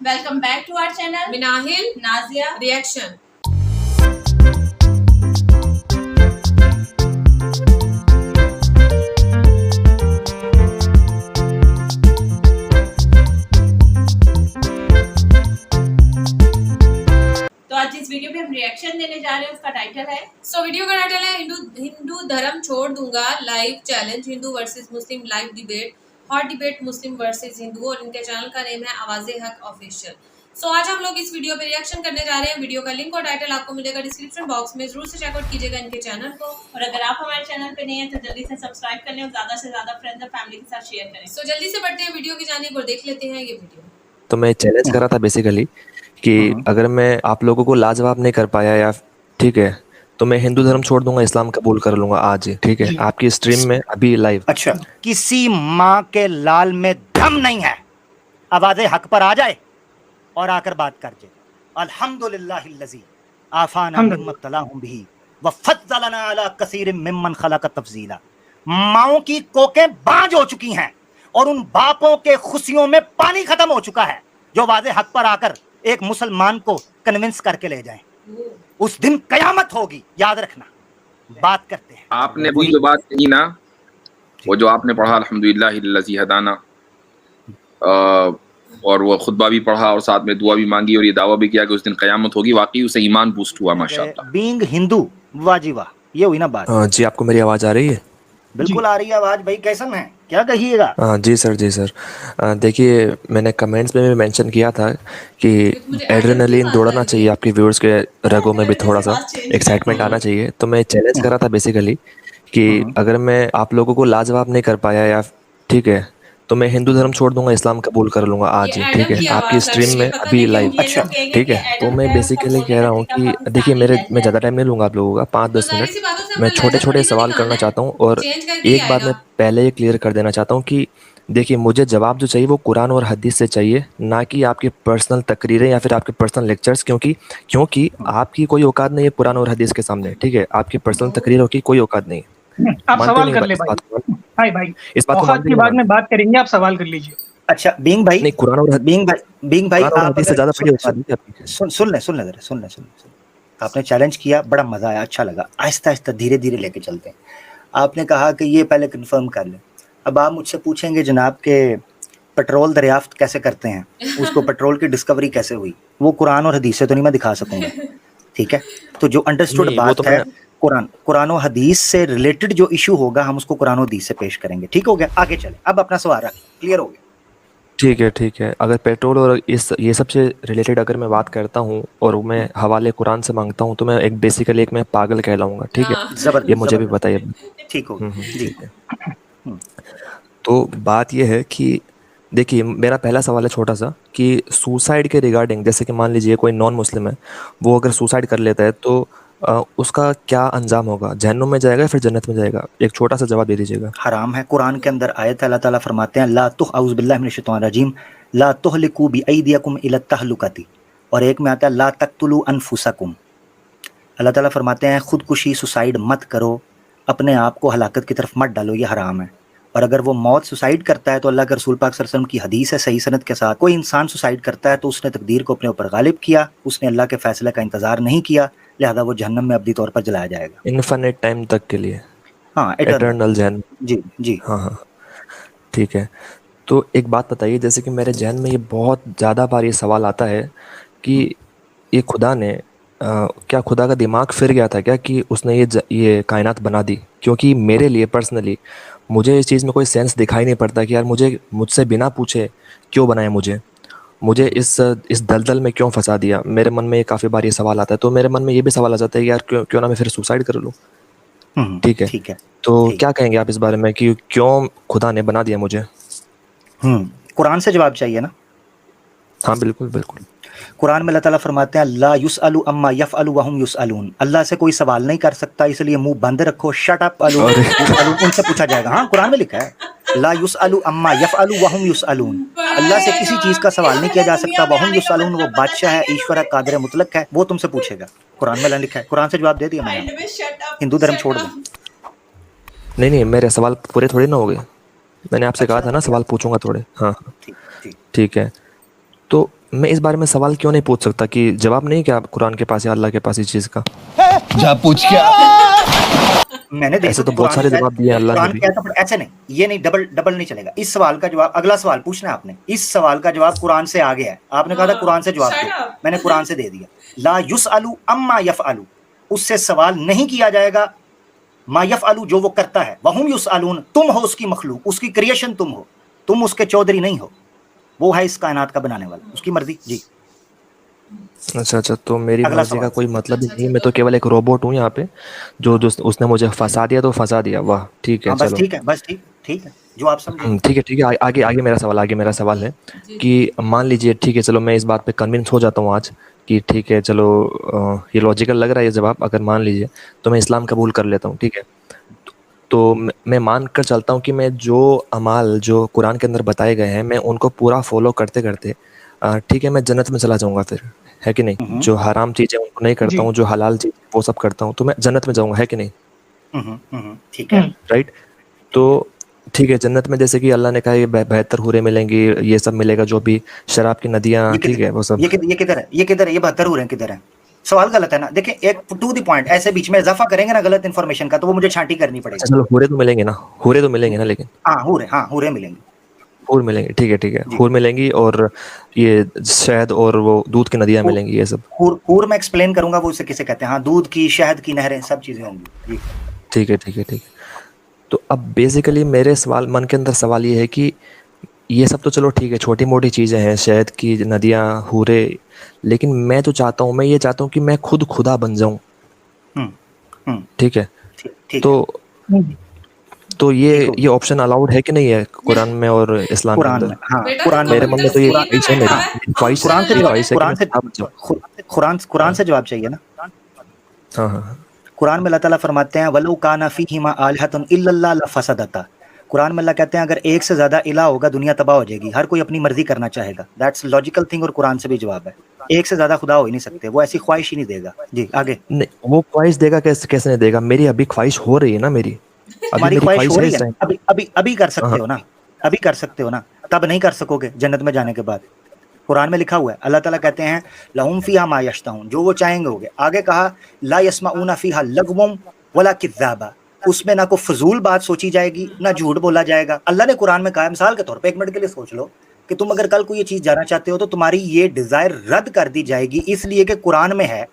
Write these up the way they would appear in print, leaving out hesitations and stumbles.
Welcome back to our channel Minahil Nazia reaction. तो आज जिस वीडियो पे हम रिएक्शन देने जा रहे हैं उसका टाइटल है वीडियो का टाइटल है हिंदू धर्म छोड़ दूंगा लाइव चैलेंज, हिंदू वर्सेस मुस्लिम लाइव डिबेट, हॉट डिबेट मुस्लिम वर्सेस हिंदू, और इनके चैनल का नेम है आवाज़े हक ऑफिशियल। आज हम लोग इस वीडियो पे रिएक्शन करने जा रहे हैं। वीडियो का लिंक और टाइटल आपको मिलेगा डिस्क्रिप्शन बॉक्स में, जरूर से चेकआउट कीजिएगा इनके चैनल को। और अगर आप हमारे चैनल पे नए हैं तो जल्दी से सब्सक्राइब कर लें और ज्यादा से ज्यादा फ्रेंड्स और फैमिली के साथ शेयर करें। जल्दी से बढ़ते हैं वीडियो की जानिब और देख लेते हैं ये वीडियो। तो मैं चैलेंज कर रहा था बेसिकली कि अगर मैं आप लोगों को लाजवाब नहीं कर पाया या ठीक है तो मैं हिंदू धर्म छोड़ दूंगा, इस्लाम कबूल कर लूंगा आज ही, ठीक है, आपकी स्ट्रीम में अभी लाइव। अच्छा, किसी माँ के लाल में दम नहीं है, आवाज़े हक पर आ जाए और आकर बात कर जाए। अल्हम्दुलिल्लाहिल्लज़ी आफाना मिम्मा इब्तलाहुम बिही व फज़्ज़लना अला कसीरिम मिम्मन खलक़ तफ़ज़ीला। माओं की कोकें बांझ हो चुकी हैं और उन बापों के खुशियों में पानी खत्म हो चुका है जो वाज़े हक पर आकर एक मुसलमान को कन्विंस करके ले जाएं। उस दिन कयामत होगी, याद रखना। बात करते हैं। आपने अभी जो बात कही ना, वो जो आपने पढ़ा अल्हम्दुलिल्लाहिल्लज़ी हदाना, और वो खुतबा भी पढ़ा और साथ में दुआ भी मांगी और ये दावा भी किया कि उस दिन कयामत होगी, वाकई उसे ईमान बूस्ट हुआ माशाअल्लाह। बीइंग हिंदू वाजी वाह, ये हुई ना बात। जी, आपको मेरी आवाज़ आ रही है? बिल्कुल आ रही है आवाज। भाई कैसन है, क्या कहिएगा? जी सर, जी सर। देखिए, मैंने कमेंट्स में भी मेंशन किया था कि एड्रेनलिन दौड़ना चाहिए आपके व्यूअर्स के रगों में भी, थोड़ा सा एक्साइटमेंट आना चाहिए। तो मैं चैलेंज कर रहा था बेसिकली कि अगर मैं आप लोगों को लाजवाब नहीं कर पाया या ठीक है तो मैं हिंदू धर्म छोड़ दूंगा, इस्लाम कबूल कर लूंगा आज ही, ठीक है, आपकी स्ट्रीम में अभी लाइव। अच्छा, ठीक है। तो मैं बेसिकली कह रहा हूँ कि देखिए, मैं ज़्यादा टाइम नहीं लूँगा आप लोगों का, 5-10 मिनट। मैं छोटे छोटे सवाल करना चाहता हूँ और एक बात मैं पहले ही क्लियर कर देना चाहता हूँ कि देखिए, मुझे जवाब जो चाहिए वो कुरान और हदीस से चाहिए, ना कि आपकी पर्सनल तकरीरें या फिर आपके पर्सनल लेक्चर्स, क्योंकि आपकी कोई औकात नहीं है कुरान और हदीस के सामने, ठीक है। आपकी पर्सनल तकरीरों की कोई औकात नहीं। आप सवाल कर ले भाई। भाई इस बात औकात की बाद में बात करेंगे, आप सवाल कर लीजिए। अच्छा, बीइंग भाई, नहीं, कुरान और बीइंग भाई आप से ज्यादा बड़ी औकात नहीं आपकी। सुन ले। आपने चैलेंज किया, बड़ा मजा आया, अच्छा लगा। आहिस्ता आहिस्ता धीरे धीरे लेके चलते हैं। आपने कहा कि ये पहले कंफर्म कर लें। अब आप मुझसे पूछेंगे जनाब के पेट्रोल दरियाफ्त कैसे करते हैं, उसको पेट्रोल की डिस्कवरी कैसे हुई, वो कुरान और हदीस से तो नहीं मैं दिखा सकूंगा, ठीक है। तो जो अंडरस्टूड बात है, कुरान और हदीस से रिलेटेड जो इशू होगा हम उसको कुरान और हदीस से पेश करेंगे, ठीक हो गया। आगे चले, अब अपना सवाल क्लियर हो गया। ठीक है। अगर पेट्रोल और ये सबसे रिलेटेड अगर मैं बात करता हूँ और मैं हवाले कुरान से मांगता हूँ तो मैं बेसिकली मैं पागल कहलाऊंगा, ठीक है। ये मुझे भी बताइए, ठीक हो जी। तो बात ये है कि देखिए, मेरा पहला सवाल है छोटा सा कि सुसाइड के रिगार्डिंग, जैसे कि मान लीजिए कोई नॉन मुस्लिम है, वो अगर सुसाइड कर लेता है तो उसका क्या अंजाम होगा? जहन्नुम में जाएगा या फिर जन्नत में जाएगा? एक छोटा सा जवाब दे दीजिएगा। हराम है। कुरान के अंदर आयत अल्लाह ताला फरमाते हैं ला तुह औज़ु बिल्लाहि मिनश शैतानिर रजीम ला तुहलिकू बिअयदिकुम इला तहलुकती, और एक में आता है ला तक़तुलू अनफुसकुम। अल्लाह ताला फरमाते हैं खुदकुशी, सुसाइड मत करो, अपने आप को हलाकत की तरफ मत डालो, ये हराम है। और अगर वो मौत सुसाइड करता है तो अल्लाह के रसूल पाक सल्लल्लाहु अलैहि वसल्लम की हदीस है सही सनद के साथ, कोई इंसान सुसाइड करता है तो उसने तकदीर को अपने ऊपर गालिब किया, उसने अल्लाह के फैसले का इंतज़ार नहीं किया, लिहाजा वो जहन्नम में अबदी तौर पर जलाया जाएगा इनफिनिट टाइम तक के लिए। हाँ, एटर्नल जहन। जी हाँ, ठीक है। तो एक बात बताइए, जैसे कि मेरे जहन में ये बहुत ज़्यादा बार ये सवाल आता है कि ये खुदा ने क्या खुदा का दिमाग फिर गया था क्या कि उसने ये कायनात बना दी? क्योंकि मेरे लिए पर्सनली मुझे इस चीज़ में कोई सेंस दिखाई नहीं पड़ता कि यार मुझसे बिना पूछे क्यों बनाया, मुझे इस दलदल में क्यों फंसा दिया। मेरे मन में काफ़ी बार ये सवाल आता है। तो मेरे मन में ये भी सवाल आ जाता है कि यार क्यों ना मैं फिर सुसाइड कर लूँ। ठीक है। तो क्या कहेंगे आप इस बारे में कि क्यों खुदा ने बना दिया मुझे? कुरान से जवाब चाहिए ना? हाँ, बिल्कुल। कुरान में अल्लाह ताला फरमाते हैं ला युसअलु अम्मा यफ़अलु वहुम युसअलून। अल्लाह से कोई सवाल नहीं कर सकता, इसलिए मुंह बंद रखो, शट अप अलू उनसे पूछा जाएगा। हाँ, कुरान में लिखा है ला युसअलु अम्मा यफ़अलु वहुम युसअलून। अल्लाह से किसी चीज का सवाल नहीं किया जा सकता। वहुम युसअलून, वो बादशाह है, ईश्वर है, कादिर मुतलक है, वो तुमसे पूछेगा। कुरान में लिखा है, कुरान से जवाब दे दिया मैंने। हिंदू धर्म छोड़ दो। नहीं, मेरे सवाल पूरे थोड़े ना हो गए। मैंने आपसे कहा था ना सवाल पूछूंगा थोड़े। हाँ, ठीक है। तो मैं इस बारे में सवाल क्यों नहीं पूछ सकता कि जवाब नहीं क्या कुरान के पास या अल्लाह के पास इस चीज़ का? जा पूछ क्या मैंने देखा ऐसे तो बहुत सारे जवाब दिए अल्लाह ने कुरान भी। कहता है, ऐसे नहीं, ये नहीं, डबल नहीं चलेगा। इस सवाल का जवाब, अगला सवाल पूछना है आपने, इस सवाल का जवाब कुरान से आ गया है। आपने कहा था कुरान से जवाब Shut दो, up. मैंने कुरान से दे दिया। ला युसअलु अम्मा यफअलु, उससे सवाल नहीं किया जाएगा। मा यफअलु, जो वो करता है। वहुम युसअलून, तुम हो उसकी मखलूक, उसकी क्रिएशन तुम हो, तुम उसके चौधरी नहीं हो। वो है इस कायनात का बनाने वाला, उसकी मर्जी। जी अच्छा, तो मेरी अगला मर्जी सवाल। का कोई मतलब ही नहीं, मैं तो केवल एक रोबोट हूँ यहाँ पे, जो उसने मुझे फंसा दिया तो फंसा दिया। वाह, ठीक है, हाँ बस चलो। ठीक है, बस ठीक है, जो आप समझे। ठीक है, आगे मेरा सवाल है कि मान लीजिए, ठीक है, चलो मैं इस बात पे कन्विंस हो जाता हूँ आज कि ठीक है, चलो ये लॉजिकल लग रहा है ये जवाब। अगर मान लीजिए तो मैं इस्लाम कबूल कर लेता हूँ, ठीक है। तो मैं मान कर चलता हूँ कि मैं जो अमाल जो कुरान के अंदर बताए गए हैं, मैं उनको पूरा फॉलो करते करते ठीक है, मैं जन्नत में चला जाऊँगा फिर, है कि नहीं? जो हराम चीज़ें उनको नहीं करता हूँ, जो हलाल चीज़ वो सब करता हूँ, तो मैं जन्नत में जाऊँगा, है कि नहीं? ठीक है। राइट। तो ठीक है, जन्नत में जैसे कि अल्लाह ने कहा ये बेहतर हूरें मिलेंगी, ये सब मिलेगा, जो भी शराब की नदियाँ, ठीक है, वो सब। ये किधर है, ये 72 हो रहे हैं, किधर है? सवाल गलत है ना। देखिए, एक टू द पॉइंट, ऐसे बीच में इजाफा करेंगे ना गलत इन्फॉर्मेशन का, तो वो मुझे छांटी करनी अच्छा पड़ेगी। चलो, हूरें तो मिलेंगे ना, हूरें तो मिलेंगे ना, लेकिन हाँ हूरें मिलेंगी। हूर मिलेंगे, ठीक है, जी। हूर मिलेंगी, और ये शहद और वो दूध की नदियाँ मिलेंगी, ये सब। हूर मैं एक्सप्लेन करूंगा वो उसे किसे कहते हैं। हाँ, दूध की, शहद की नहरें, सब चीजें होंगी। जी ठीक है। तो अब बेसिकली मेरे मन के अंदर सवाल ये है कि ये सब तो चलो ठीक है, छोटी मोटी चीज़ें हैं, शहद की नदियाँ, हूरे, लेकिन मैं जो चाहता हूँ, मैं ये चाहता हूँ कि मैं खुद खुदा बन जाऊँ। ठीक है, ठीक तो तो ये ऑप्शन अलाउड है कि नहीं है कुरान में और इस्लाम के कुरान अंदर? में, हाँ, बेटा, कुरान मेरे मन में तो ये कुरान ख्वाहिश है, मेरी ख्वाहिश कुरान से ख्वाहिश है कि कुरान मैं से खुदा बन जाऊँ। कुरान से जवाब चाहिए ना। हाँ। कुरान में अल्लाह ताला फरमाते हैं वलो काना फीहिमा आलिहतुन इल्लल्लाह लफसदता। कुरान में अल्लाह कहते हैं अगर एक से ज्यादा इलाह होगा दुनिया तबाह हो जाएगी, हर कोई अपनी मर्जी करना चाहेगा। दैट्स लॉजिकल थिंग, और कुरान से भी जवाब है। एक से ज्यादा खुदा हो ही नहीं सकते, वो ऐसी ख्वाहिश ही नहीं देगा। जी आगे। नहीं, वो ख्वाहिश देगा कैसे नहीं देगा? मेरी अभी ख्वाहिश हो रही है ना, मेरी अभी हमारी मेरी ख्वाहिश हो है रही इस है, टाइम। अभी कर सकते हो ना, अभी कर सकते हो ना, तब नहीं कर सकोगे जन्नत में जाने के बाद। कुरान में लिखा हुआ है, अल्लाह ताला कहते हैं लहुम फीहा मा यश्ताऊन, जो वो चाहेंगे होगे। आगे कहा ला यस्माऊना फीहा लगवम वला किज़्ज़ाबा, उसमें ना कोई फजूल बात सोची जाएगी, ना झूठ बोला जाएगा। अल्लाह ने कुरान में कहा, मिसाल के तौर पे 1 मिनट के लिए सोच लो कि तुम अगर कल को ये चीज़ जाना चाहते हो तो तुम्हारी ये डिज़ायर रद्द कर दी जाएगी, इसलिए कि कुरान में है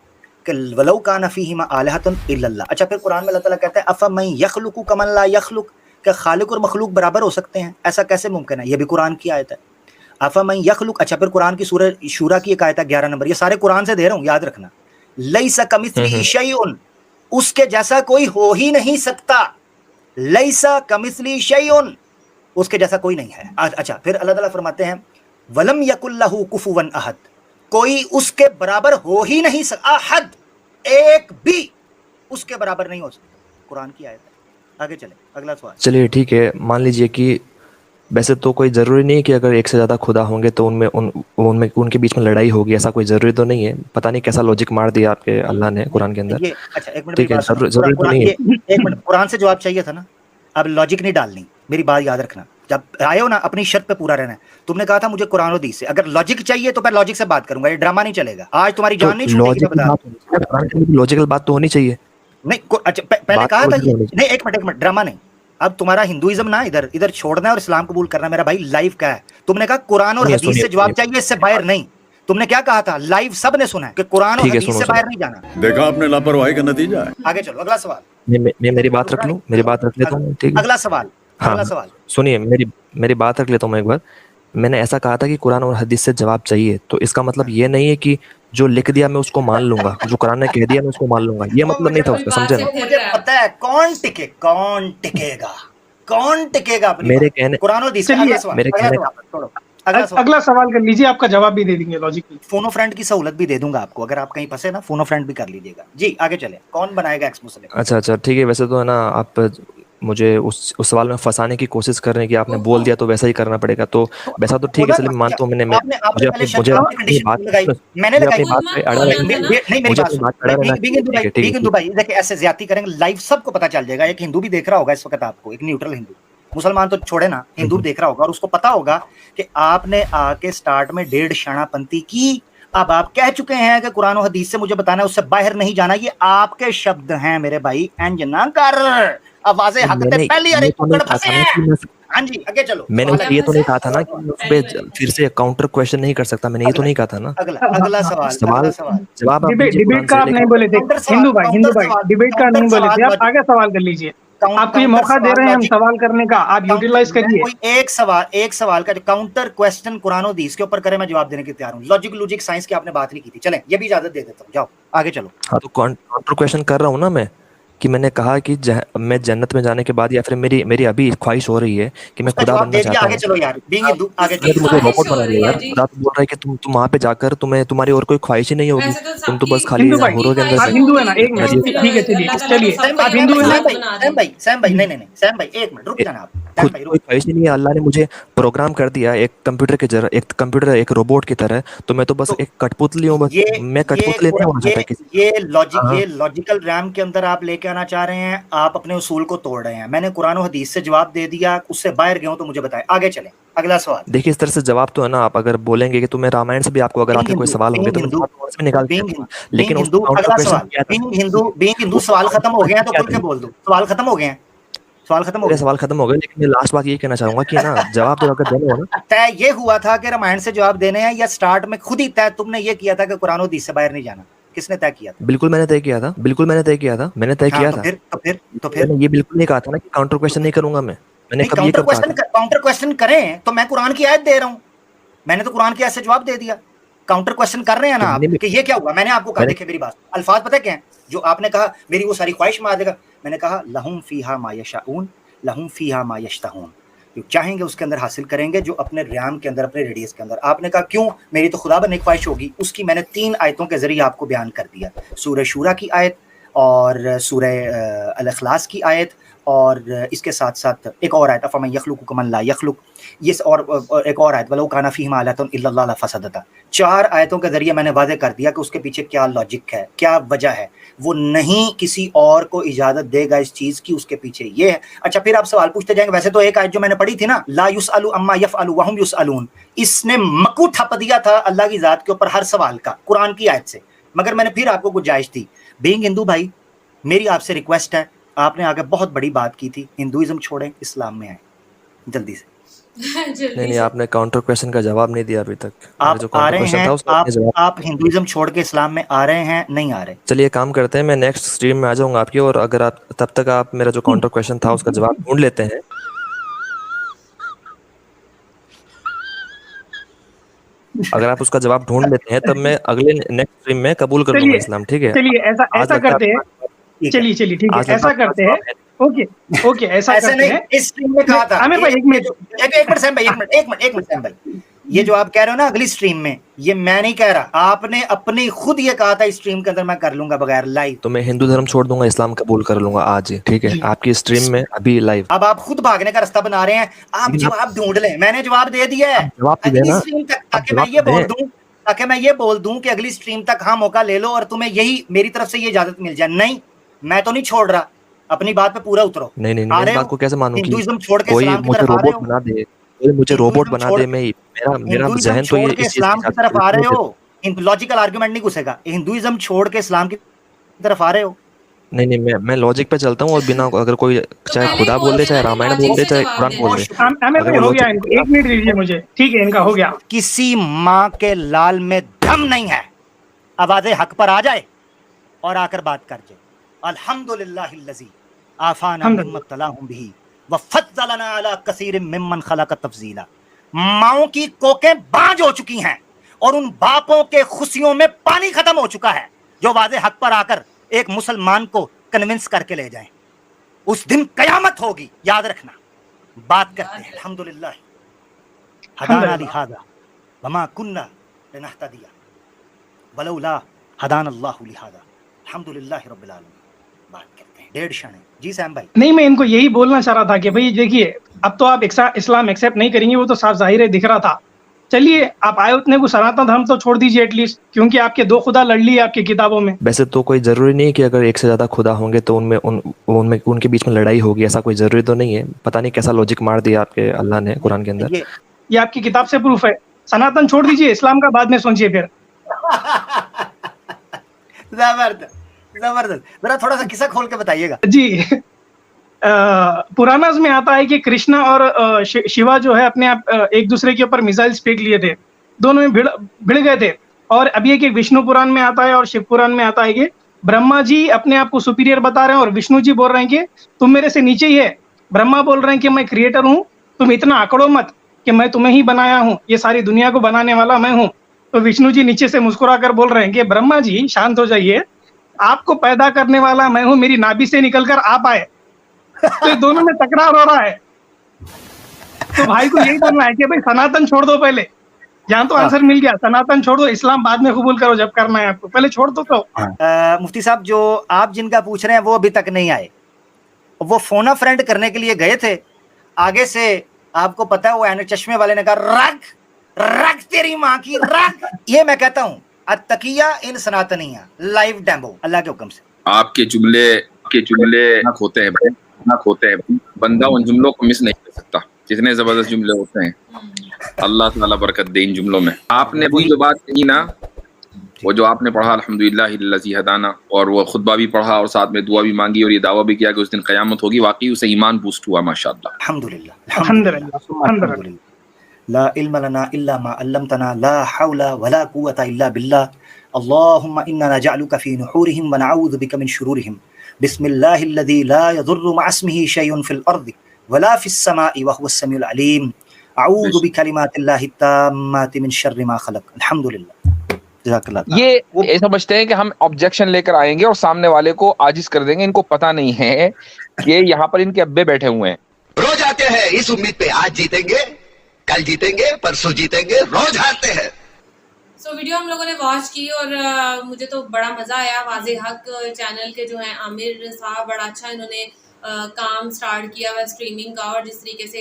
कि वलौ काना फीहिमा आलिहतुन इल्लल्लाह। अच्छा, फिर कुरान में अल्लाह ताला कहता है अफमन यखलुकु कमन ला यखलुक, क्या खालिक और मखलूक बराबर हो सकते हैं? ऐसा कैसे मुमकिन है? ये भी कुरान की आयत है, अफमन यखलुक। अच्छा, फिर कुरान की सूरह शूरा की एक आयत है 11 नंबर, ये सारे कुरान से दे रहा हूँ, याद रखना। लैसा कमिस्लिही शैउन, उसके जैसा कोई हो ही नहीं सकता। लैसा कमिस्लिही शैउन, उसके जैसा कोई नहीं है। अच्छा, फिर अल्लाह ताला फरमाते हैं वलम यकुल्लहु कुफुवन अहद, कोई उसके बराबर हो ही नहीं सकता। अहद, एक भी उसके बराबर नहीं हो सकता। कुरान की आयत है। आगे चले, अगला सवाल। चलिए ठीक है, मान लीजिए कि वैसे तो कोई ज़रूरी नहीं है कि अगर एक से ज़्यादा खुदा होंगे तो उनमें उनके बीच में लड़ाई होगी, ऐसा कोई ज़रूरी तो नहीं है। पता नहीं कैसा लॉजिक मार दिया आपके अल्लाह ने कुरान के अंदर। ये अच्छा, 1 मिनट ठीक मेरी है, बात सुनो। ज़रूरी तो नहीं है। 1 मिनट, कुरान से जवाब चाहिए था ना, अब लॉजिक नहीं डालनी। मेरी बात याद रखना, जब आए हो ना अपनी शर्त पे पूरा रहना है। तुमने कहा था मुझे कुरान और हदीस से, अगर लॉजिक चाहिए तो मैं लॉजिक से बात करूंगा, ये ड्रामा नहीं चलेगा। आज तुम्हारी जान नहीं छूटेगी, मैं बता। लॉजिकल बात तो होनी चाहिए। नहीं अच्छा, पहले कहा था ये नहीं। 1 मिनट, ड्रामा नहीं। अब तुम्हारा हिंदुइज्म ना इधर छोड़ना है और इस्लाम कबूल करना। मेरा भाई लाइव का है, तुमने कहा कुरान और हदीस से जवाब चाहिए, इससे बाहर नहीं। तुमने क्या कहा था? लाइव सब ने सुना है कि कुरान और हदीस से बाहर नहीं जाना। देखा आपने लापरवाही का नतीजा है। आगे चलो, अगला सवाल। मैं मेरी बात रख लूं, मेरी बात रख लेता हूँ, ठीक है। अगला सवाल, अगला सवाल सुनिए, मेरी बात रख लेता हूँ मैं एक बार। मैंने ऐसा कहा था कि कुरान और हदीस से जवाब चाहिए, तो इसका मतलब ये नहीं है कि जो लिख दिया मैं उसको मान लूंगा, जो कुरान ने कह दिया मैं उसको मान लूंगा, ये मतलब नहीं था उसका, समझे ना? मुझे पता है कौन टिकेगा अपनी मेरे बात। कहने कुरान और हदीस से। अगला सवाल, मेरे कहने छोड़ो, अगला सवाल। अगला सवाल कर लीजिए, आपका जवाब भी दे देंगे लॉजिकली। फोनो फ्रेंड की सहूलत भी दे दूंगा आपको, अगर आप कहीं फंसे ना, फोनो फ्रेंड भी कर लीजिएगा। जी आगे चले, कौन बनाएगा एक्स मुस्लिम? अच्छा, ठीक है। वैसे तो है ना, आप मुझे उस सवाल में फंसाने की कोशिश कर रहे हैं कि आपने बोल दिया तो वैसा ही करना पड़ेगा। तो वैसा तो ठीक है, चलिए मानता हूँ। मैंने अपनी बात पे अड़ा रहना। देखिए ऐसे ज्यादती करेंगे, लाइव सबको पता चल जाएगा। एक हिंदू भी देख रहा होगा इस वक्त आपको, एक न्यूट्रल हिंदू। मुसलमान तो छोड़े ना, हिंदू देख रहा होगा और उसको पता होगा कि आपने आके स्टार्ट में 1.5 शानापंती की। अब आप कह चुके हैं कि कुरान और हदीस से मुझे बताना है, उससे बाहर नहीं जाना। ये आपके शब्द हैं मेरे भाई, एंज ना कर। आवाज़ें हक ते पहली अरे पकड़ फंसे हैं। हाँ जी, आगे चलो। मैंने ये तो नहीं कहा था ना कि मैं उस पे फिर से काउंटर क्वेश्चन नहीं कर सकता, मैंने ये तो नहीं कहा था ना। अगला सवाल जवाब आप डिबेट का आप नहीं बोले थे हिंदू भाई, डिबेट का नहीं बोले थे आप, आगे सवाल कर लीजिए। आपको ये मौका दे रहे हैं हम सवाल करने का, आप यूटिलाइज करिए। एक सवाल का जो काउंटर क्वेश्चन कुरान और हदीस के ऊपर करे, मैं जवाब देने के तैयार हूँ। लॉजिक साइंस की आपने बात नहीं की थी, चलें ये भी इजाजत दे देता हूँ, जाओ आगे चलो। हाँ, तो काउंटर क्वेश्चन कर रहा हूँ ना मैं, कि मैंने कहा कि मैं जन्नत में जाने के बाद या फिर मेरी अभी ख्वाहिश हो रही है कि मैं खुदा बनना चाहता हूँ। आगे चलो यार, बीइंग हिंदू आगे मुझे रोबोट बना दिया यार। खुदा तो बोल रहा है कि तुम वहां पे जाकर तुम्हारी और कोई ख्वाहिश ही नहीं होगी, तुम तो बस खाली हिंदू भाई, हुरों के अंदर आप हिंदू है ना, एक मिनट, ठीक है चलिए आप हिंदू है ना। सैम भाई नहीं सैम भाई एक मिनट रुक जाना आप। खुद कोई ख्वाहिश ही नहीं है। अल्लाह ने मुझे प्रोग्राम कर दिया एक कंप्यूटर एक रोबोट की तरह, तो मैं तो बस एक कठपुतली हूँ। बस मैं कठपुतली नहीं होना चाहता किसी। ये लॉजिकल रैम के अंदर आप लेके आना चाह रहे हैं, आप अपने उसूल को तोड़ रहे हैं। मैंने कुरान और हदीस से जवाब दे दिया, उससे बाहर गए हो तो मुझे बताएं, आगे चलें। अगला सवाल देखिए, इस तरह से जवाब तो है ना, आप अगर बोलेंगे कि तुम्हें रामायण से भी आपको अगर आपके कोई सवाल होंगे तो मैं जवाब से निकाल दूंगा, लेकिन हिंदू अगला सवाल हिंदू सवाल खत्म हो गया तो खुल के बोल दो, सवाल खत्म हो गए हैं, सवाल खत्म हो गए। लेकिन मैं लास्ट बात ये कहना चाहूंगा कि ना जवाब तो अगर देना हो ना, तय ये हुआ था कि रामायण से जवाब देने हैं, या स्टार्ट में खुद ही तय तुमने ये किया था कि कुरान और हदीस से बाहर नहीं जाना? किसने तय किया था? बिल्कुल मैंने तय किया था, मैंने तय किया था। तो फिर मैंने ये बिल्कुल नहीं कहा था ना कि काउंटर क्वेश्चन नहीं करूंगा मैंने कब ये काउंटर क्वेश्चन करें तो मैं कुरान की आयत दे रहा हूं, मैंने तो कुरान की आयत से जवाब दे दिया। काउंटर क्वेश्चन कर रहे हैं ना आप कि ये क्या हुआ? मैंने आपको कहा, देखिए मेरी बात, अल्फाज पता क्या है जो आपने कहा, मेरी वो सारी ख्वाहिश मार देगा। मैंने कहा लहुम फीहा मा यशाऊन लहुम फीहा मा यश्तहून, जो चाहेंगे उसके अंदर हासिल करेंगे, जो अपने रैम के अंदर, अपने रेडियस के अंदर। आपने कहा क्यों? मेरी तो खुदा बनने की ख्वाहिश होगी। उसकी मैंने 3 आयतों के जरिए आपको बयान कर दिया, सूरह शूरा की आयत और सूरह अल इखलास की आयत, और इसके साथ साथ एक और आयत अफमन यखलुकु कमन ला यखलुक, ये और एक और आयत वलो काना फीहिमा आयतुन इल्लल्लाह लफसदता। 4 आयतों के जरिए मैंने वादे कर दिया कि उसके पीछे क्या लॉजिक है, क्या वजह है। वो नहीं किसी और को इजाजत देगा इस चीज की, उसके पीछे ये है। अच्छा, फिर आप सवाल पूछते जाएंगे। वैसे तो एक आयत जो मैंने पढ़ी थी ना, ला युसअलु अम्मा यफअलु वहुम युसअलून, इसने मकू ठप दिया था अल्लाह की जात के ऊपर हर सवाल का, कुरान की आयत से। मगर मैंने फिर आपको गुंजाइश दी, बीइंग हिंदू भाई मेरी आपसे रिक्वेस्ट है, आपने आगे बहुत बड़ी बात की थी, हिंदुइज्म छोड़ें, इस्लाम में आए जल्दी से। नहीं, आपने काउंटर क्वेश्चन का जवाब नहीं दिया अभी तक। आप आ रहे हैं, आप हिंदुइज्म छोड़ के इस्लाम में आ रहे हैं, नहीं आ रहे? चलिए काम करते हैं, मैं नेक्स्ट स्ट्रीम में आ जाऊंगा आपकी, और अगर आप तब तक आप मेरा जो काउंटर क्वेश्चन था उसका जवाब ढूंढ लेते हैं। अगर आप उसका जवाब ढूंढ लेते हैं तब मैं अगले नेक्स्ट स्ट्रीम में कबूल कर लूंगा इस्लाम, ठीक है? चलिए ऐसा करते हैं, चलिए ठीक है, ऐसा करते हैं। ओके ऐसा करते हैं। इस स्ट्रीम में कहा था आमिर भाई, एक मिनट सैम भाई, ये जो आप कह रहे हो ना अगली स्ट्रीम में, ये मैं नहीं कह रहा, आपने अपनी खुद ये कहा था इस स्ट्रीम के अंदर मैं कर लूंगा बगैर लाइव। तो मैं हिंदू धर्म छोड़ दूंगा, इस्लाम कबूल कर लूंगा आज ही, ठीक है? आपकी स्ट्रीम में अभी लाइव। अब आप खुद भागने का रास्ता बना रहे हैं, आप जवाब ढूंढ लें, मैंने जवाब दे दिया है अगली स्ट्रीम तक, ताकि मैं ये बोल दूं कि अगली स्ट्रीम तक हाँ मौका ले लो और तुम्हें यही मेरी तरफ से ये इजाजत मिल जाए। नहीं, मैं तो नहीं छोड़ रहा, अपनी बात पे पूरा उतरो। नहीं, मेरी बात को कैसे मानूं कि हिंदुइज्म छोड़ के कोई इस्लाम की मुझे तरफ आ रहे रोबोट हो? बना दे, कोई मुझे रोबोट बना दे, मेरा जहन तो ये इस्लाम की तरफ आ रहे हो, लॉजिकल आर्गुमेंट नहीं घुसेगा। हिंदुइज्म छोड़ के इस्लाम की तरफ आ रहे हो? नहीं, मैं लॉजिक पे चलता हूँ, और बिना अगर कोई चाहे खुदा बोल दे, चाहे रामायण बोल दे, चाहे कुरान बोल दे। हो गया, इनको 1 मिनट दीजिए मुझे, ठीक है? इनका हो गया। किसी माँ के लाल में दम नहीं है, आवाज़े हक पर आ जाए और आकर बात कर जाए। अल्हम्दुलिल्लाहिल्लज़ी आफाना मिम्मा तलाहुम बिही व फज़्ज़लना अला कसीरिम मिम्मन खलक़ तफ़ज़ीला। माओं की कोकें बांझ हो चुकी हैं और उन बापों के खुशियों में पानी खत्म हो चुका है जो वाज़े हक पर आकर एक मुसलमान को कन्विंस करके ले जाएं। उस दिन कयामत होगी, याद रखना। बात करते हैं। अल्हम्दुलिल्लाह हदाना लिहादा वमा कुन्ना लिनहतदिया वलौला हदानल्लाहु लिहादा अल्हम्दुलिल्लाहि रब्बिल आलमीन। बात करते हैं 1.5 क्षण। जी सैम भाई। नहीं, मैं इनको यही बोलना चाह रहा था कि भाई देखिए, अब तो आप इस्लाम एक्सेप्ट नहीं करेंगे, वो तो साफ जाहिर है, दिख रहा था। चलिए आप आए उतने को सनातन धर्म तो छोड़ दीजिए एटलीस्ट, क्योंकि आपके 2 खुदा लड़ लिए आपकी किताबों में। वैसे तो कोई ज़रूरी नहीं है कि अगर एक से ज़्यादा खुदा होंगे तो उनमें उनके बीच में लड़ाई होगी, ऐसा कोई ज़रूरी तो नहीं है। पता नहीं कैसा लॉजिक मार दिया आपके अल्लाह ने कुरान के अंदर। ये आपकी किताब से प्रूफ है। सनातन छोड़ दीजिए, इस्लाम का बाद में सोचिए फिर। जबरदस्त जबरदस्त, जरा थोड़ा सा किस्सा खोल के बताइएगा जी। पुराणास में आता है कि कृष्णा और शिवा जो है अपने आप एक दूसरे के ऊपर मिसाइल्स फेंक लिए थे, दोनों में भिड़ गए थे। और अभी एक विष्णु पुराण में आता है और शिव पुराण में आता है कि ब्रह्मा जी अपने आप को सुपीरियर बता रहे हैं और विष्णु जी बोल रहे हैं कि तुम मेरे से नीचे ही है। ब्रह्मा बोल रहे हैं कि मैं क्रिएटर हूँ, तुम इतना आंकड़ो मत कि मैं तुम्हें ही बनाया हूँ, ये सारी दुनिया को बनाने वाला मैं हूँ। तो विष्णु जी नीचे से मुस्कुरा कर बोल रहे हैं कि ब्रह्मा जी शांत हो जाइए, आपको पैदा करने वाला मैं हूँ, मेरी नाभि से निकलकर आप आए। तो ये दोनों में तकरार हो रहा है। तो भाई को यही बोलना है कि भाई सनातन छोड़ दो पहले, यहाँ तो आंसर मिल गया, सनातन छोड़ दो, इस्लाम बाद में कबूल करो जब करना है आपको, पहले छोड़ दो। तो मुफ्ती साहब जो आप जिनका पूछ रहे हैं वो अभी तक नहीं आए, वो फोन अ फ्रेंड करने के लिए गए थे। आगे से आपको पता है वो ऐनक चश्मे वाले ने कहा रख रख तेरी माँ की रख। ये मैं कहता हूँ अत्तकिया इन सनातनिया लाइव डेमो अल्लाह के हुक्म से। आपके जुमले होते हैं भाई, होते हैं। बंदा उन जुमलों को मिस नहीं कर सकता, जितने जबरदस्त जुमले होते हैं। अल्लाह ताला बरकत दे इन जुमलों में। आपने अभी जो बात कही ना, वो जो आपने पढ़ा अल्हम्दुलिल्लाहिल्लज़ी हदाना, और वो खुतबा भी पढ़ा और साथ में दुआ भी मांगी और ये दावा भी किया कि उस दिन क़यामत होगी, वाकई उसे ईमान बूस्ट हुआ माशाअल्लाह। अल्हम्दुलिल्लाह अल्हम्दुलिल्लाह। ला इल्म लना इल्ला मा अल्लमतना ला हौला वला कुव्वता इल्ला बिल्लाह। अल्लाहुम्मा इन्ना नजअलुका फी नुहूरिहिम व नऊज़ु बिका मिन शुरूरिहिम। बिस्मिल्लाहिल्लज़ी ला यदुर्रु मअ इस्मिही शैउन फिल अर्दि वला फिस समाई व हुवस समीउल अलीम। अऊज़ु बिकलिमातिल्लाहि ताम्माति मिन शर्रि मा खलक। अल्हम्दुलिल्लाह। ये समझते हैं कि हम ऑब्जेक्शन लेकर आएंगे और सामने वाले को आजिज कर देंगे। इनको पता नहीं है कि यहाँ पर इनके अब्बे बैठे हुए हैं। रोज आते हैं इस उम्मीद पे आज जीतेंगे, कल जीतेंगे, परसों जीतेंगे, रोज हारते हैं। सो वीडियो हम लोगों ने वॉच की और मुझे तो बड़ा मजा आया। वाज़े हक चैनल के जो हैं आमिर साहब, बड़ा अच्छा इन्होंने काम स्टार्ट किया हुआ स्ट्रीमिंग का, और जिस तरीके से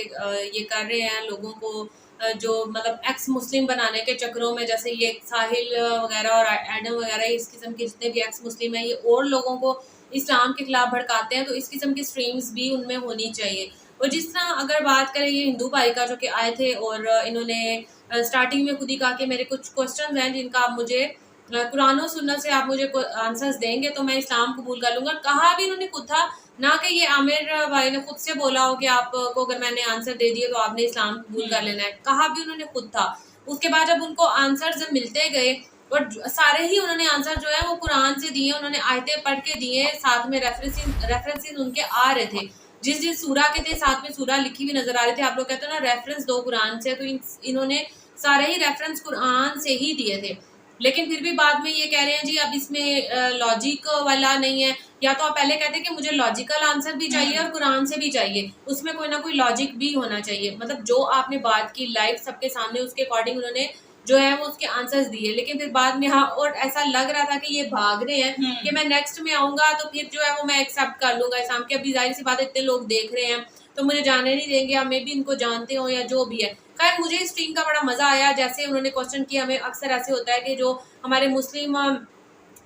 ये कर रहे हैं लोगों को जो मतलब एक्स मुस्लिम बनाने के चक्करों में, जैसे ये साहिल वगैरह और एडम वगैरह इस किस्म के जितने भी एक्स मुस्लिम हैं, ये और लोगों को इस्लाम के खिलाफ भड़काते हैं। तो इस किस्म की स्ट्रीम्स भी उनमें होनी चाहिए। और जिस तरह अगर बात करें ये हिंदू भाई का जो कि आए थे और इन्होंने स्टार्टिंग में खुद ही कहा कि मेरे कुछ क्वेश्चन हैं जिनका आप मुझे कुरान और सुन्नत से आप मुझे आंसर्स देंगे तो मैं इस्लाम कबूल कर लूँगा। कहा भी उन्होंने खुद था, ना कि ये आमिर भाई ने खुद से बोला हो कि आपको अगर मैंने आंसर दे दिए तो आपने इस्लाम कबूल कर लेना है। कहा भी उन्होंने खुद था। उसके बाद जब उनको आंसर जब मिलते गए और सारे ही उन्होंने आंसर जो है वो कुरान से दिए, उन्होंने आयतें पढ़ के दिए, साथ में रेफरेंसेस उनके आ रहे थे, जिस सूरा के थे साथ में सूरा लिखी हुई नजर आ रही थी। आप लोग कहते हो ना रेफरेंस दो कुरान से, तो इन्होंने सारे ही रेफरेंस कुरान से ही दिए थे। लेकिन फिर भी बाद में ये कह रहे हैं जी अब इसमें लॉजिक वाला नहीं है। या तो आप पहले कहते हैं कि मुझे लॉजिकल आंसर भी चाहिए और कुरान से भी चाहिए, उसमें कोई ना कोई लॉजिक भी होना चाहिए। मतलब जो आपने बात की लाइव सबके सामने, उसके अकॉर्डिंग उन्होंने जो है वो उसके आंसर्स दिए। लेकिन फिर बाद में हाँ, और ऐसा लग रहा था कि ये भाग रहे हैं कि मैं नेक्स्ट में आऊंगा तो फिर जो है वो मैं एक्सेप्ट कर लूंगा इस्लाम के। अभी जाहिर सी बात है इतने लोग देख रहे हैं तो मुझे जाने नहीं देंगे, या मे भी इनको जानते हो या जो भी है। खैर मुझे इस स्ट्रीम का बड़ा मजा आया। जैसे उन्होंने क्वेश्चन किया, हमें अक्सर ऐसे होता है कि जो हमारे मुस्लिम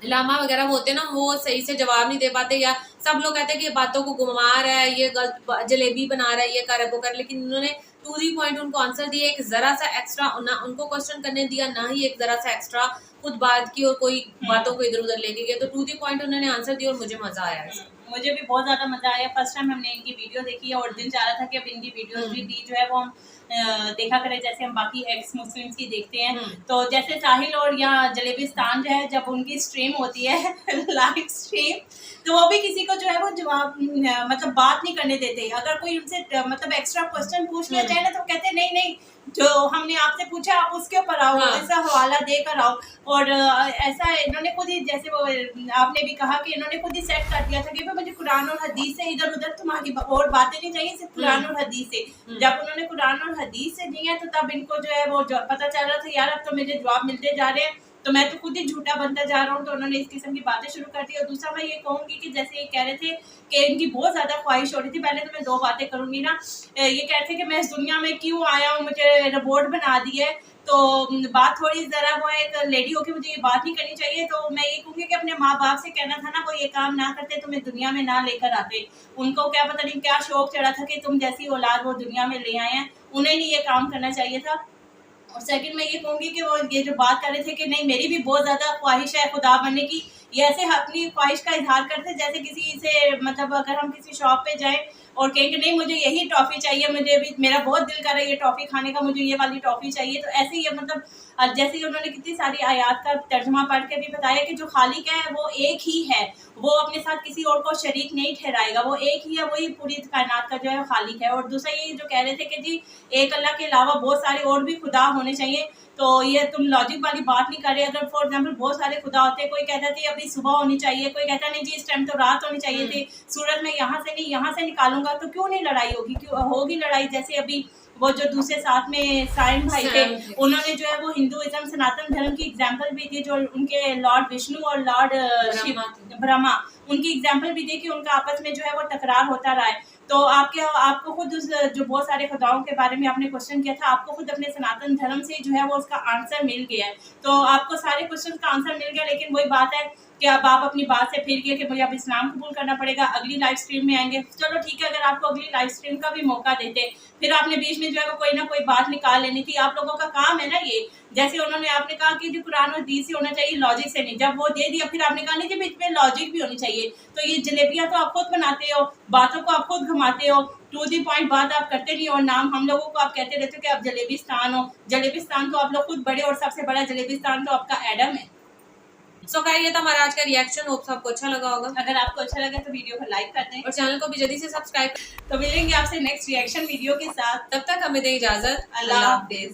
लामा वगैरह होते हैं ना, वो सही से जवाब नहीं दे पाते, या सब लोग कहते हैं कि ये बातों को घुमा रहा है, ये गलत जलेबी बना रहा है, ये कर वो कर। लेकिन उन्होंने टू दी पॉइंट उनको आंसर दिया, एक जरा सा एक्स्ट्रा ना उनको क्वेश्चन करने दिया, ना ही एक जरा सा एक्स्ट्रा खुद बात की और कोई बातों को इधर उधर लेके गए। तो टू दी पॉइंट उन्होंने आंसर दिया और मुझे मजा आया। मुझे भी बहुत ज़्यादा मज़ा आया। फर्स्ट टाइम हमने इनकी वीडियो देखी है और दिन चाह रहा था कि अब इनकी वीडियोस भी जो है वो हम देखा करें, जैसे हम बाकी एक्स मुस्लिम्स की देखते हैं। तो जैसे साहिल और यहाँ जलेबिस्तान जो है, जब उनकी स्ट्रीम होती है लाइव स्ट्रीम, तो वो भी किसी को जो है वो जवाब मतलब बात नहीं करने देते। अगर कोई उनसे मतलब एक्स्ट्रा क्वेश्चन पूछ लिया जाए ना तो कहते नहीं नहीं, जो हमने आपसे पूछा आप उसके ऊपर आओ, ऐसा हवाला देकर आओ। और ऐसा इन्होंने खुद ही, जैसे वो आपने भी कहा कि इन्होंने खुद ही सेट कर दिया था कि मुझे कुरान और हदीस से इधर उधर तुम्हारी और बातें नहीं चाहिए, सिर्फ कुरान और हदीस से। जब उन्होंने कुरान और हदीस से दी है तो तब इनको जो है वो पता चल रहा था यार अब तो मुझे जवाब मिलते जा रहे हैं, तो मैं तो खुद ही झूठा बनता जा रहा हूँ। तो उन्होंने इस किस्म की बातें शुरू कर दी। और दूसरा मैं ये कहूँगी कि जैसे ये कह रहे थे कि इनकी बहुत ज़्यादा ख्वाहिश हो रही थी, पहले तो मैं दो बातें करूँगी ना। ये कह रहे थे कि मैं इस दुनिया में क्यों आया हूँ, मुझे रोबोट बना दी है, तो बात थोड़ी ज़रा वो एक लेडी होकर मुझे ये बात नहीं करनी चाहिए। तो मैं ये कहूँगी कि अपने माँ बाप से कहना था ना, वो ये काम ना करते, तुम्हें दुनिया में ना लेकर आते। उनको क्या पता नहीं क्या शौक चढ़ा था कि तुम जैसी औलाद वो दुनिया में ले आए हैं, उन्हें नहीं ये काम करना चाहिए था। और सेकंड मैं ये कहूँगी कि वो ये जो बात कर रहे थे कि नहीं मेरी भी बहुत ज़्यादा ख्वाहिश है खुदा बनने की, ये ऐसे अपनी ख्वाहिश का इजहार करते जैसे किसी से, मतलब अगर हम किसी शॉप पे जाएं और कहें कि नहीं मुझे यही टॉफ़ी चाहिए, मुझे भी मेरा बहुत दिल कर रहा है ये टॉफ़ी खाने का, मुझे ये वाली टॉफ़ी चाहिए। तो ऐसे ही मतलब जैसे ही उन्होंने कितनी सारी आयत का तर्जुमा पढ़ के भी बताया कि जो खालिक है वो एक ही है, वो अपने साथ किसी और को शरीक नहीं ठहराएगा, वो एक ही है, वही पूरी कायनात का जो है खालिक है। और दूसरा ये जो कह रहे थे कि जी एक अल्लाह के अलावा बहुत सारे और भी खुदा होने चाहिए, तो ये तुम लॉजिक वाली बात नहीं कर रहे। अगर फॉर एग्जांपल बहुत सारे खुदा होते हैं, कोई कहता थी अभी सुबह होनी चाहिए, कोई कहता नहीं जी इस टाइम तो रात होनी चाहिए थी, सूरज मैं यहाँ से नहीं यहाँ से निकालूंगा, तो क्यों नहीं लड़ाई होगी, क्यों होगी लड़ाई। जैसे अभी वो जो दूसरे साथ में साइन भाई थे, उन्होंने जो है वो हिंदुइज्म सनातन धर्म की एग्जाम्पल भी दी, जो उनके लॉर्ड विष्णु और लॉर्ड ब्रह्मा उनकी एग्जाम्पल भी दी कि उनका आपस में जो है वो टकरार होता रहा है। तो आपको खुद उस जो बहुत सारे खुदाओं के बारे में आपने क्वेश्चन किया था, आपको खुद अपने सनातन धर्म से जो है वो उसका आंसर मिल गया है। तो आपको सारे क्वेश्चन का आंसर मिल गया, लेकिन वही बात है कि अब आप अपनी बात से फिर गए कि मुझे अब इस्लाम कबूल करना पड़ेगा, अगली लाइव स्ट्रीम में आएंगे। चलो ठीक है, अगर आपको अगली लाइव स्ट्रीम का भी मौका देते, फिर आपने बीच में जो है वो कोई ना कोई बात निकाल लेनी थी। आप लोगों का काम है ना ये, जैसे उन्होंने आपने कहा कि जो कुरान और हदीस से होना चाहिए, लॉजिक से नहीं, जब वो दे दिया फिर आपने कहा नहीं जी बीच में लॉजिक भी होनी चाहिए। तो ये जलेबियाँ तो आप खुद बनाते हो, बातों को आप खुद घुमाते हो, टू दी पॉइंट बात आप करते नहीं हो। और नाम हम लोगों को आप कहते रहते हो कि आप जलेबिस्तान हो, जलेबिस्तान तो आप लोग खुद बड़े, और सबसे बड़ा जलेबिस्तान तो आपका एडम है। सो गाइस ये था हमारा आज का रिएक्शन, होप सबको अच्छा लगा होगा। अगर आपको अच्छा लगा तो वीडियो को लाइक कर दें और चैनल को भी जल्दी से सब्सक्राइब। तो मिलेंगे आपसे नेक्स्ट रिएक्शन वीडियो के साथ, तब तक हमें दें इजाजत। अल्लाह हाफिज।